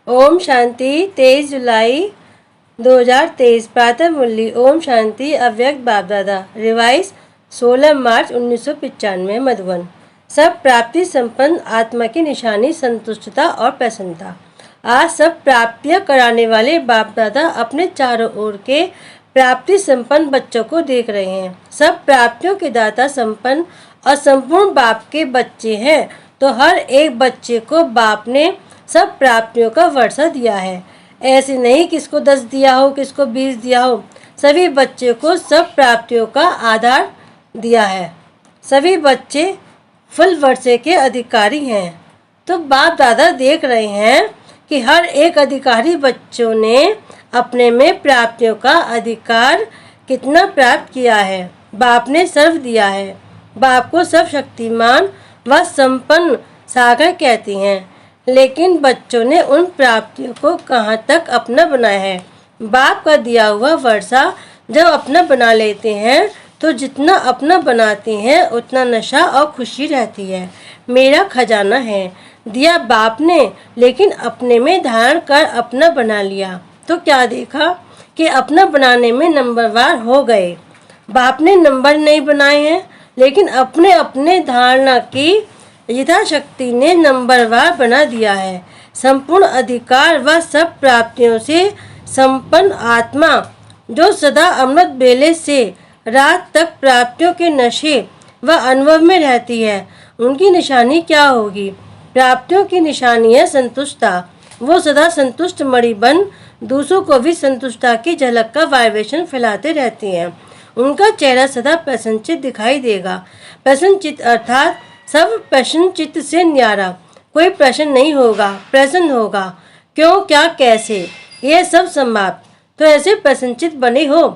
ओम शांति। 23 जुलाई 2023 प्रातः मुरली। ओम शांति। अव्यक्त बाप दादा। रिवाइज 16 मार्च 1995 मधुबन। सब प्राप्ति संपन्न आत्मा की निशानी संतुष्टता और प्रसन्नता। आज सब प्राप्तियां कराने वाले बाप दादा अपने चारों ओर के प्राप्ति संपन्न बच्चों को देख रहे हैं। सब प्राप्तियों के दाता संपन्न और संपूर्ण बाप के बच्चे हैं, तो हर एक बच्चे को बाप ने सब प्राप्तियों का वर्षा दिया है। ऐसे नहीं किसको 10 दिया हो, किसको 20 दिया हो, सभी बच्चे को सब प्राप्तियों का आधार दिया है। सभी बच्चे फुल वर्षे के अधिकारी हैं। तो बाप दादा देख रहे हैं कि हर एक अधिकारी बच्चों ने अपने में प्राप्तियों का अधिकार कितना प्राप्त किया है। बाप ने सर्व दिया है। बाप को सब शक्तिमान व संपन्न सागर कहती हैं, लेकिन बच्चों ने उन प्राप्तियों को कहाँ तक अपना बनाया है। बाप का दिया हुआ वर्षा जब अपना बना लेते हैं तो जितना अपना बनाते हैं उतना नशा और खुशी रहती है। मेरा खजाना है, दिया बाप ने, लेकिन अपने में धारण कर अपना बना लिया तो क्या देखा कि अपना बनाने में नंबरवार हो गए। बाप ने नंबर नहीं बनाए हैं, लेकिन अपने अपने धारणा की यथाशक्ति ने नंबरवार बना दिया है। संपूर्ण अधिकार व सब प्राप्तियों से संपन्न आत्मा जो सदा अमृत बेले से रात तक प्राप्तियों के नशे व अनुभव में रहती है, उनकी निशानी क्या होगी? प्राप्तियों की निशानी है संतुष्टता। वो सदा संतुष्ट मणि बन दूसरों को भी संतुष्टता की झलक का वाइब्रेशन फैलाते रहती हैं। उनका चेहरा सदा प्रसन्नचित दिखाई देगा। प्रसन्नचित अर्थात सब प्रसन्नचित से न्यारा। कोई प्रश्न नहीं होगा, प्रसन्न होगा। क्यों, क्या, कैसे, यह सब समाप्त। तो ऐसे प्रसन्नचित बने हो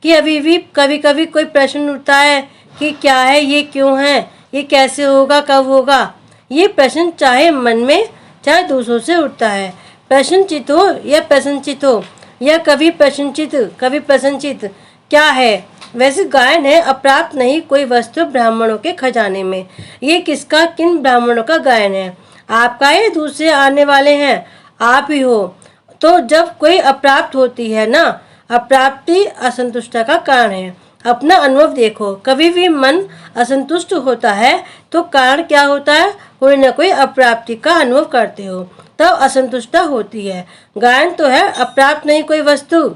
कि अभी भी कभी कभी कोई प्रश्न उठता है कि क्या है, ये क्यों है, ये कैसे होगा, कब होगा। ये प्रश्न चाहे मन में चाहे दूसरों से उठता है। प्रश्नचित हो या प्रसन्नचित हो या कभी प्रश्नचित कभी प्रसन्नचित, क्या है? वैसे गायन है, अप्राप्त नहीं कोई वस्तु ब्राह्मणों के खजाने में। ये किसका, किन ब्राह्मणों का गायन है? आपका है, दूसरे आने वाले हैं, आप ही हो। तो जब कोई अप्राप्त होती है ना, अप्राप्ति असंतुष्टता का कारण है। अपना अनुभव देखो, कभी भी मन असंतुष्ट होता है तो कारण क्या होता है? कोई ना कोई अप्राप्ति का अनुभव करते हो तब असंतुष्टता होती है। गायन तो है, अप्राप्त नहीं कोई वस्तु।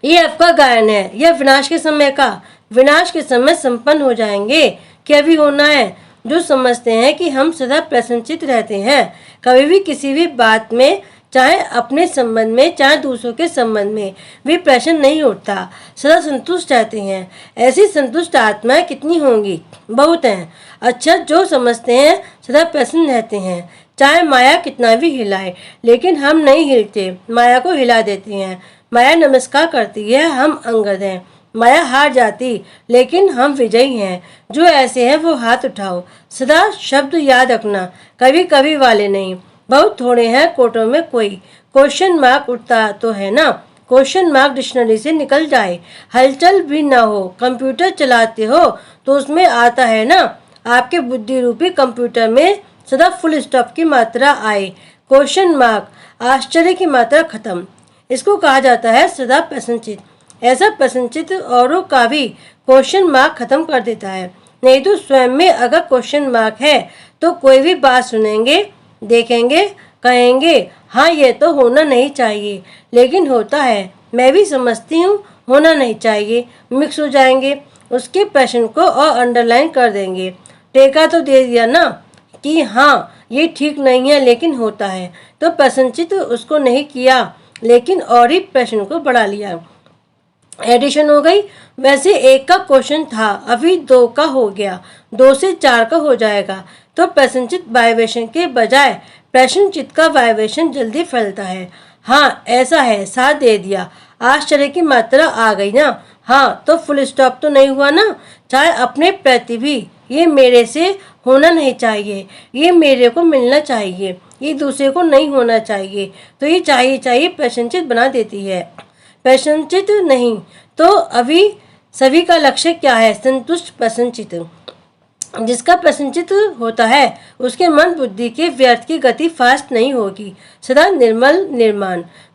ये आपका गायन है, यह विनाश के समय का। विनाश के समय संपन्न हो जाएंगे, क्या भी होना है। जो समझते हैं कि हम सदा प्रसन्नचित रहते हैं, कभी भी किसी भी बात में, चाहे अपने संबंध में चाहे दूसरों के संबंध में भी प्रश्न नहीं उठता, सदा संतुष्ट रहते हैं। ऐसी संतुष्ट आत्माएं कितनी होंगी? बहुत हैं। अच्छा, जो समझते हैं सदा प्रसन्न रहते हैं, चाहे माया कितना भी हिलाए, लेकिन हम नहीं हिलते, माया को हिला देते हैं। माया नमस्कार करती है, हम अंगद हैं। माया हार जाती, लेकिन हम विजयी हैं। जो ऐसे हैं वो हाथ उठाओ। सदा शब्द याद रखना, कभी कभी वाले नहीं। बहुत थोड़े हैं कोटों में कोई। क्वेश्चन मार्क उठता तो है ना, क्वेश्चन मार्क डिक्शनरी से निकल जाए। हलचल भी ना हो, कंप्यूटर चलाते हो तो उसमें आता है ना, आपके बुद्धि रूपी कंप्यूटर में सदा फुल स्टॉप की मात्रा आए। क्वेश्चन मार्क, आश्चर्य की मात्रा खत्म। इसको कहा जाता है सदा प्रसन्नचित। ऐसा प्रसन्नचित औरों का भी क्वेश्चन मार्क खत्म कर देता है। नहीं तो स्वयं में अगर क्वेश्चन मार्क है तो कोई भी बात सुनेंगे, देखेंगे, कहेंगे हाँ ये तो होना नहीं चाहिए, लेकिन होता है। मैं भी समझती हूँ होना नहीं चाहिए, मिक्स हो जाएंगे। उसके प्रश्न को और अंडरलाइन कर देंगे। टेका तो दे दिया ना कि हाँ ये ठीक नहीं है, लेकिन होता है। तो प्रसन्नचित उसको नहीं किया, लेकिन और ही प्रश्न को बढ़ा लिया। एडिशन हो गई। वैसे एक का क्वेश्चन था, अभी 2 का हो गया, 2 से 4 का हो जाएगा। तो प्रसन्नचित वाइब्रेशन के बजाय प्रश्नचित का वाइब्रेशन जल्दी फैलता है। हाँ ऐसा है, साथ दे दिया। आश्चर्य की मात्रा आ गई ना। हाँ तो फुल स्टॉप तो नहीं हुआ ना। चाहे अपने प्रति भी, ये मेरे से होना नहीं चाहिए, ये मेरे को मिलना चाहिए, ये दूसरे को नहीं होना चाहिए। तो ये चाहिए प्रश्नचित बना देती है। प्रश्नचित नहीं तो अभी सभी का लक्ष्य क्या है? संतुष्ट प्रसन्नचित। जिसका प्रसन्नचित्त होता है उसके मन बुद्धि के व्यर्थ की गति फास्ट नहीं होगी, सदा निर्मल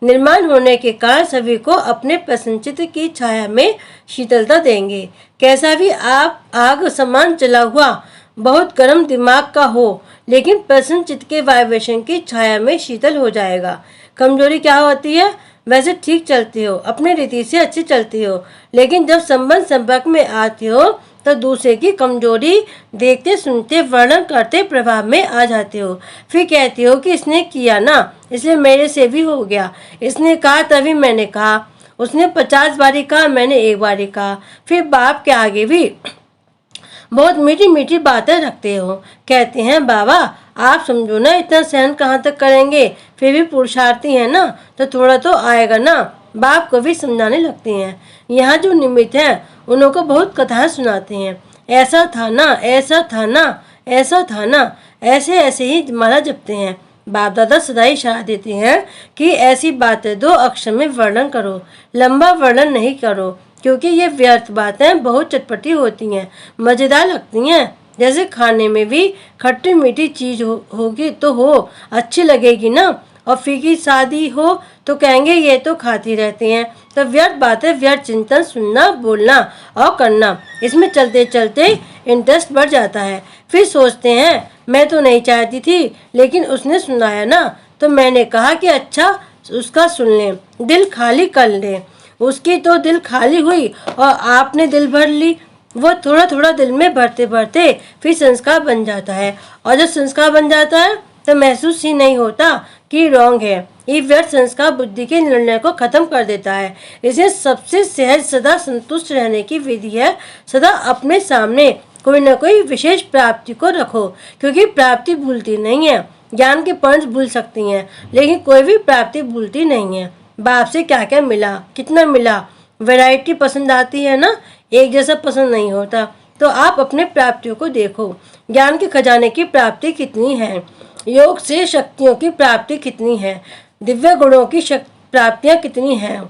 निर्माण होने के कारण सभी को अपने प्रसन्नचित्त की छाया में शीतलता देंगे। कैसा भी आप आग समान जला हुआ बहुत गर्म दिमाग का हो, लेकिन प्रसन्न चित्त के वाइब्रेशन की छाया में शीतल हो जाएगा। कमजोरी क्या होती है? वैसे ठीक चलती हो, अपनी रीति से अच्छी चलती हो, लेकिन जब संबंध संपर्क में आती हो तो दूसरे की कमजोरी देखते सुनते वर्णन करते प्रभाव में आ जाते हो। फिर कहती हो कि इसने किया ना, इसलिए मेरे से भी हो गया, इसने कहा तभी मैंने कहा, उसने 50 बारी कहा मैंने एक बारी कहा। फिर बाप के आगे भी बहुत मीठी मीठी बातें रखते हो, कहते हैं बाबा आप समझो ना, इतना सहन कहाँ तक करेंगे, फिर भी पुरुषार्थी है ना तो थोड़ा तो आएगा ना। बाप को भी समझाने लगते हैं। यहाँ जो निमित्त हैं उन्हों को बहुत कथाएं सुनाते हैं, ऐसा था ना, ऐसा था ना, ऐसा था ना, ऐसे ऐसे ही माला जपते हैं। बाप दादा सदा ही इशारा देते हैं कि ऐसी बातें 2 अक्षर में वर्णन करो, लंबा वर्णन नहीं करो, क्योंकि ये व्यर्थ बातें बहुत चटपटी होती हैं, मज़ेदार लगती हैं। जैसे खाने में भी खट्टी मीठी चीज़ होगी तो हो, अच्छी लगेगी ना, और फीकी शादी हो तो कहेंगे ये तो खाती रहते हैं। तो व्यर्थ बातें, व्यर्थ चिंतन, सुनना, बोलना और करना, इसमें चलते चलते इंटरेस्ट बढ़ जाता है। फिर सोचते हैं मैं तो नहीं चाहती थी, लेकिन उसने सुनाया ना तो मैंने कहा कि अच्छा उसका सुन लें, दिल खाली कर लें। उसकी तो दिल खाली हुई और आपने दिल भर ली। वो थोड़ा थोड़ा दिल में भरते भरते फिर संस्कार बन जाता है, और जब संस्कार बन जाता है तो महसूस ही नहीं होता कि रॉन्ग है। ये व्यर्थ संस्कार बुद्धि के निर्णय को खत्म कर देता है। इसे सबसे सहज सदा संतुष्ट रहने की विधि है, सदा अपने सामने कोई न कोई विशेष प्राप्ति को रखो, क्योंकि प्राप्ति भूलती नहीं है। ज्ञान के पंच भूल सकती हैं, लेकिन कोई भी प्राप्ति भूलती नहीं है। बाप से क्या क्या मिला, कितना मिला, वैरायटी पसंद आती है ना, एक जैसा पसंद नहीं होता। तो आप अपने प्राप्तियों को देखो, ज्ञान के खजाने की प्राप्ति कितनी है, योग से शक्तियों की प्राप्ति कितनी है, दिव्य गुणों की प्राप्तियां कितनी हैं,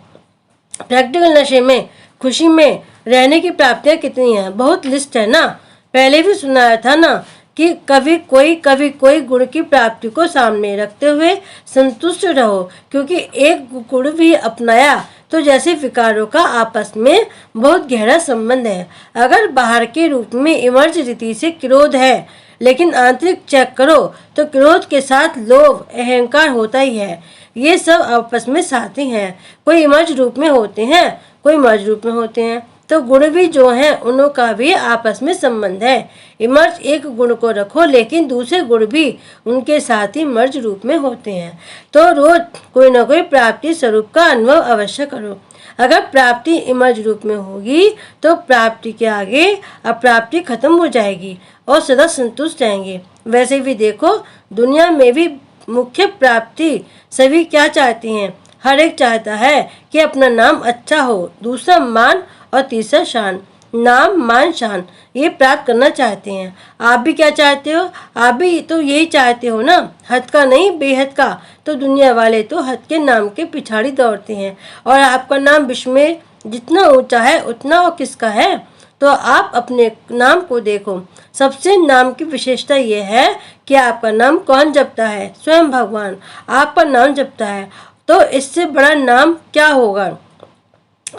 प्रैक्टिकल नशे में खुशी में रहने की प्राप्तियां कितनी हैं। बहुत लिस्ट है ना। पहले भी सुनाया था ना कि कभी कोई गुण की प्राप्ति को सामने रखते हुए संतुष्ट रहो, क्योंकि एक गुण भी अपनाया तो जैसे विकारों का आपस में बहुत गहरा संबंध है। अगर बाहर के रूप में इमर्ज रीति से क्रोध है, लेकिन आंतरिक चेक करो तो क्रोध के साथ लोभ अहंकार होता ही है। ये सब आपस में साथी हैं, कोई इमर्ज रूप में होते हैं, कोई मर्ज रूप में होते हैं। तो गुण भी जो हैं उनों का भी आपस में संबंध है। इमर्ज एक गुण को रखो, लेकिन दूसरे गुण भी उनके साथ ही मर्ज रूप में होते हैं। तो रोज कोई न कोई प्राप्ति स्वरूप का अनुभव अवश्य करो। अगर प्राप्ति इमर्ज रूप में होगी तो प्राप्ति के आगे अप्राप्ति खत्म हो जाएगी और सदा संतुष्ट रहेंगे। वैसे भी देखो, दुनिया में भी मुख्य प्राप्ति सभी क्या चाहती हैं? हर एक चाहता है कि अपना नाम अच्छा हो, दूसरा मान और तीसरा शान। नाम मान शान ये प्राप्त करना चाहते हैं। आप भी क्या चाहते हो? आप भी तो यही चाहते हो ना, हद का नहीं बेहद का। तो दुनिया वाले तो हद के नाम के पिछाड़ी दौड़ते हैं, और आपका नाम विश्व में जितना ऊंचा है उतना और किसका है? तो आप अपने नाम को देखो। सबसे नाम की विशेषता यह है कि आपका नाम कौन जपता है? स्वयं भगवान आपका नाम जपता है। तो इससे बड़ा नाम क्या होगा?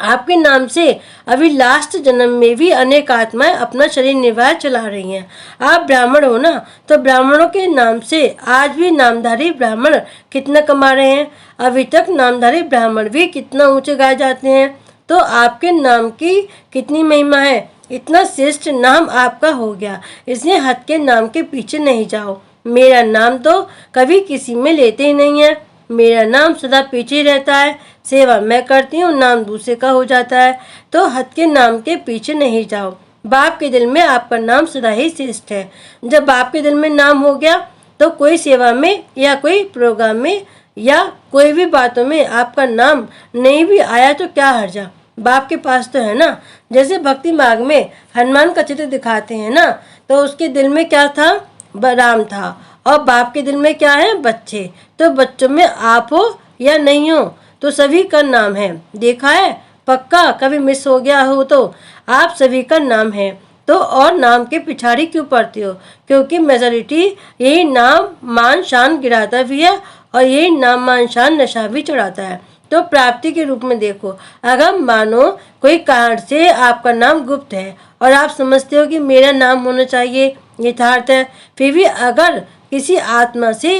आपके नाम से अभी लास्ट जन्म में भी अनेक आत्माएं अपना शरीर निर्वाह चला रही हैं। आप ब्राह्मण हो ना, तो ब्राह्मणों के नाम से आज भी नामधारी ब्राह्मण कितना कमा रहे हैं। अभी तक नामधारी ब्राह्मण भी कितना ऊंचे गाए जाते हैं। तो आपके नाम की कितनी महिमा है। इतना श्रेष्ठ नाम आपका हो गया, इसलिए हद के नाम के पीछे नहीं जाओ। मेरा नाम तो कभी किसी में लेते ही नहीं है। मेरा नाम सदा पीछे रहता है। सेवा मैं करती हूँ, नाम दूसरे का हो जाता है। तो हद के नाम के पीछे नहीं जाओ। बाप के दिल में आपका नाम सदा ही श्रेष्ठ है। जब बाप के दिल में नाम हो गया तो कोई सेवा में या कोई प्रोग्राम में या कोई भी बातों में आपका नाम नहीं भी आया तो क्या हर्जा, बाप के पास तो है ना। जैसे भक्ति मार्ग में हनुमान का चित्र दिखाते हैं ना, तो उसके दिल में क्या था? राम था। और बाप के दिल में क्या है? बच्चे। तो बच्चों में आप हो या नहीं हो, तो सभी का नाम है। देखा है? पक्का कभी मिस हो गया हो तो आप सभी का नाम है। तो और नाम के पिछाड़ी क्यों पड़ते हो? क्योंकि मेजॉरिटी यही नाम मान शान गिराता भी है और यही नाम मान शान नशा भी चढ़ाता है। तो प्राप्ति के रूप में देखो, अगर मानो कोई कारण से आपका नाम गुप्त है और आप समझते हो कि मेरा नाम होना चाहिए, यथार्थ है, फिर भी अगर किसी आत्मा से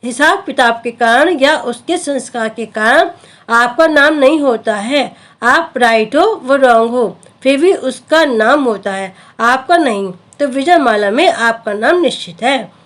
हिसाब किताब के कारण या उसके संस्कार के कारण आपका नाम नहीं होता है, आप राइट हो वो रॉन्ग हो, फिर भी उसका नाम होता है, आपका नहीं, तो विजय माला में आपका नाम निश्चित है।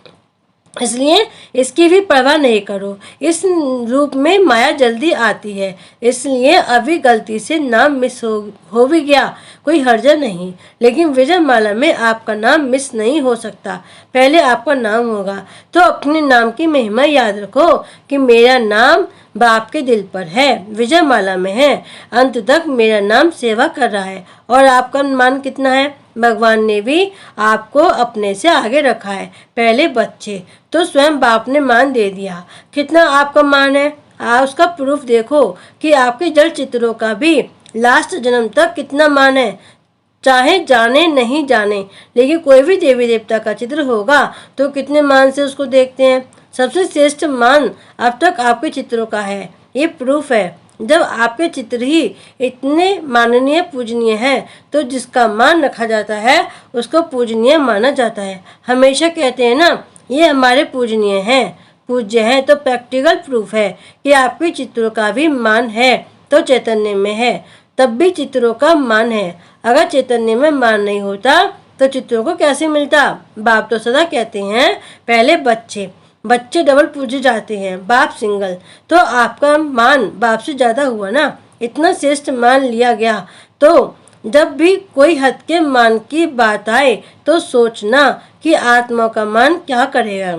इसलिए इसकी भी परवाह नहीं करो। इस रूप में माया जल्दी आती है, इसलिए अभी गलती से नाम मिस हो भी गया कोई हर्ज नहीं, लेकिन विजय माला में आपका नाम मिस नहीं हो सकता। पहले आपका नाम होगा, तो अपने नाम की महिमा याद रखो कि मेरा नाम बाप के दिल पर है, विजय माला में है, अंत तक मेरा नाम सेवा कर रहा है। और आपका मान कितना है? भगवान ने भी आपको अपने से आगे रखा है। पहले बच्चे तो स्वयं बाप ने मान दे दिया। कितना आपका मान है? उसका प्रूफ देखो कि आपके जल चित्रों का भी लास्ट जन्म तक कितना मान है। चाहे जाने नहीं जाने, लेकिन कोई भी देवी देवता का चित्र होगा तो कितने मान से उसको देखते हैं। सबसे श्रेष्ठ मान अब तक आपके चित्रों का है, ये प्रूफ है। जब आपके चित्र ही इतने माननीय पूजनीय हैं, तो जिसका मान रखा जाता है उसको पूजनीय माना जाता है। हमेशा कहते हैं ना, ये हमारे पूजनीय हैं, पूज्य हैं, तो प्रैक्टिकल प्रूफ है कि आपके चित्रों का भी मान है तो चैतन्य में है, तब भी चित्रों का मान है। अगर चैतन्य में मान नहीं होता तो चित्रों को कैसे मिलता? बाप तो सदा कहते हैं पहले बच्चे डबल पूजे जाते हैं, बाप सिंगल, तो आपका मान बाप से ज़्यादा हुआ ना, इतना श्रेष्ठ मान लिया गया। तो जब भी कोई हद के मान की बात आए तो सोचना कि आत्मा का मान क्या करेगा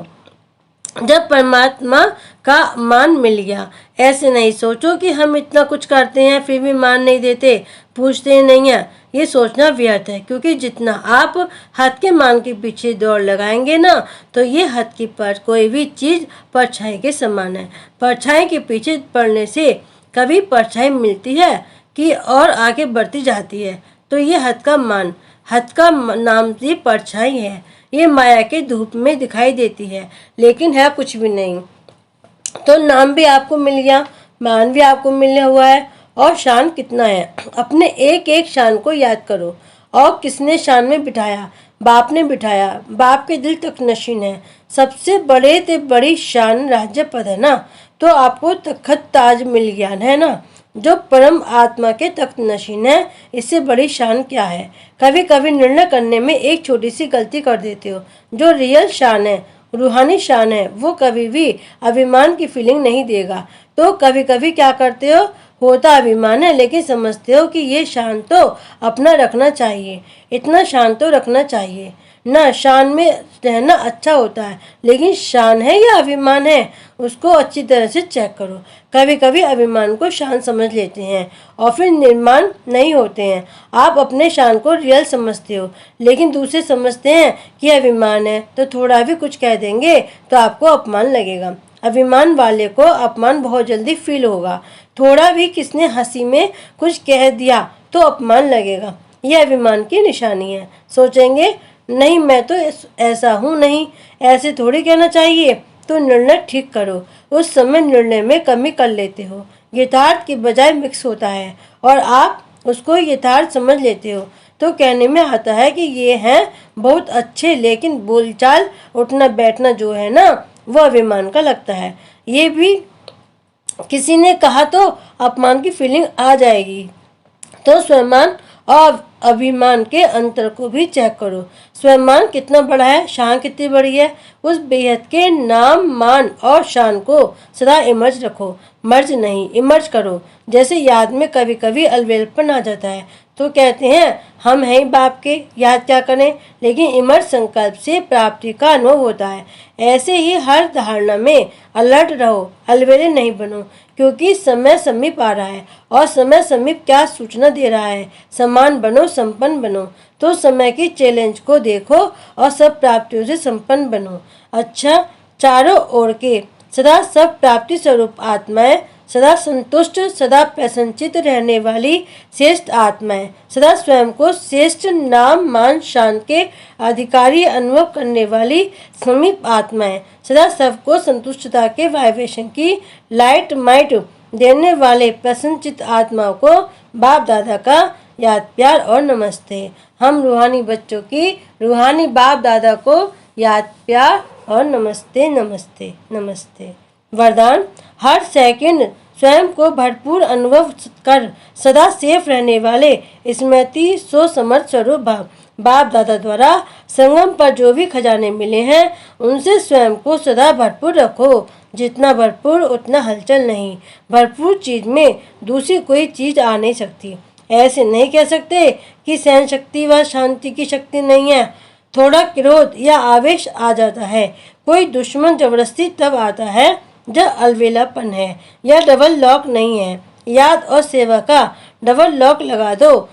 जब परमात्मा का मान मिल गया। ऐसे नहीं सोचो कि हम इतना कुछ करते हैं फिर भी मान नहीं देते, पूछते नहीं हैं, ये सोचना व्यर्थ है। क्योंकि जितना आप हद के मान के पीछे दौड़ लगाएंगे ना, तो ये हद की पर कोई भी चीज़ परछाई के समान है। परछाई के पीछे पड़ने से कभी परछाई मिलती है कि और आगे बढ़ती जाती है। तो ये हद का नाम ही परछाई है। ये माया के धूप में दिखाई देती है, लेकिन है कुछ भी नहीं। तो नाम भी आपको मिल गया, मान भी आपको मिला हुआ है, और शान कितना है? अपने एक एक शान को याद करो। और किसने शान में बिठाया? बाप ने बिठाया। बाप के दिल तक नशीन है। सबसे बड़े ते बड़ी शान राज्य पद है ना, तो आपको तखत ताज मिल गया है ना, जो परम आत्मा के तख्त नशीन है। इससे बड़ी शान क्या है? कभी कभी निर्णय करने में एक छोटी सी गलती कर देते हो। जो रियल शान है, रूहानी शान है, वो कभी भी अभिमान की फीलिंग नहीं देगा। तो कभी कभी क्या करते हो, होता अभिमान है, लेकिन समझते हो कि ये शान तो अपना रखना चाहिए, इतना शान तो रखना चाहिए ना। शान में रहना अच्छा होता है, लेकिन शान है या अभिमान है, उसको अच्छी तरह से चेक करो। कभी कभी अभिमान को शान समझ लेते हैं और फिर निर्माण नहीं होते हैं। आप अपने शान को रियल समझते हो, लेकिन दूसरे समझते हैं कि अभिमान है, तो थोड़ा भी कुछ कह देंगे तो आपको अपमान लगेगा। अभिमान वाले को अपमान बहुत जल्दी फील होगा। थोड़ा भी किसने हंसी में कुछ कह दिया तो अपमान लगेगा। यह अभिमान की निशानी है। सोचेंगे नहीं मैं तो ऐसा हूँ नहीं, ऐसे थोड़ी कहना चाहिए। तो निर्णय ठीक करो। उस समय निर्णय में कमी कर लेते हो, यथार्थ की बजाय मिक्स होता है और आप उसको यथार्थ समझ लेते हो। तो कहने में आता है कि ये हैं बहुत अच्छे, लेकिन बोलचाल उठना बैठना जो है ना, वो अभिमान का लगता है। ये भी किसी ने कहा तो अपमान की फीलिंग आ जाएगी। तो स्वयं और अभिमान के अंतर को भी चेक करो। स्वयं कितना बड़ा है, शान कितनी बड़ी है। उस बेहद के नाम मान और शान को सदा इमर्ज रखो, मर्ज नहीं इमर्ज करो। जैसे याद में कभी कभी अलवेलपन आ जाता है तो कहते हैं हम हैं बाप के, याद क्या करें, लेकिन इमर्ज संकल्प से प्राप्ति का अनुभव होता है। ऐसे ही हर धारणा में अलर्ट रहो, अलवेले नहीं बनो, क्योंकि समय समीप आ रहा है। और समय समीप क्या सूचना दे रहा है? समान बनो, संपन्न बनो। तो समय की चैलेंज को देखो और सब प्राप्तियों से संपन्न बनो। अच्छा, चारों ओर के सदा सब प्राप्ति स्वरूप आत्माएं सदा संतुष्ट, सदा प्रसन्नचित रहने वाली श्रेष्ठ आत्माएं, सदा स्वयं को श्रेष्ठ नाम मान शान के अधिकारी अनुभव करने वाली समीप आत्माएं, सदा सबको संतुष्टता के वाइब्रेशन की लाइट माइट देने वाले प्रसन्नचित आत्माओं को बाप दादा का याद प्यार और नमस्ते। हम रूहानी बच्चों की रूहानी बाप दादा को याद प्यार और नमस्ते नमस्ते नमस्ते। वरदान, हर सेकंड स्वयं को भरपूर अनुभव कर सदा सेफ रहने वाले स्मृति सो समर्थ स्वरूप बाप दादा द्वारा संगम पर जो भी खजाने मिले हैं उनसे स्वयं को सदा भरपूर रखो। जितना भरपूर उतना हलचल नहीं। भरपूर चीज में दूसरी कोई चीज आ नहीं सकती। ऐसे नहीं कह सकते कि सहन शक्ति व शांति की शक्ति नहीं है। थोड़ा क्रोध या आवेश आ जाता है। कोई दुश्मन जबरदस्ती तब आता है जब अलवेलापन है या डबल लॉक नहीं है। याद और सेवा का डबल लॉक लगा दो।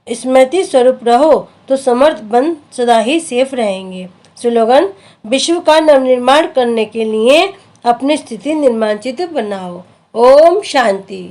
स्मृति स्वरूप रहो तो समर्थ बन सदा ही सेफ रहेंगे। स्लोगन, विश्व का नवनिर्माण करने के लिए अपनी स्थिति निर्माणचित बनाओ। ओम शांति।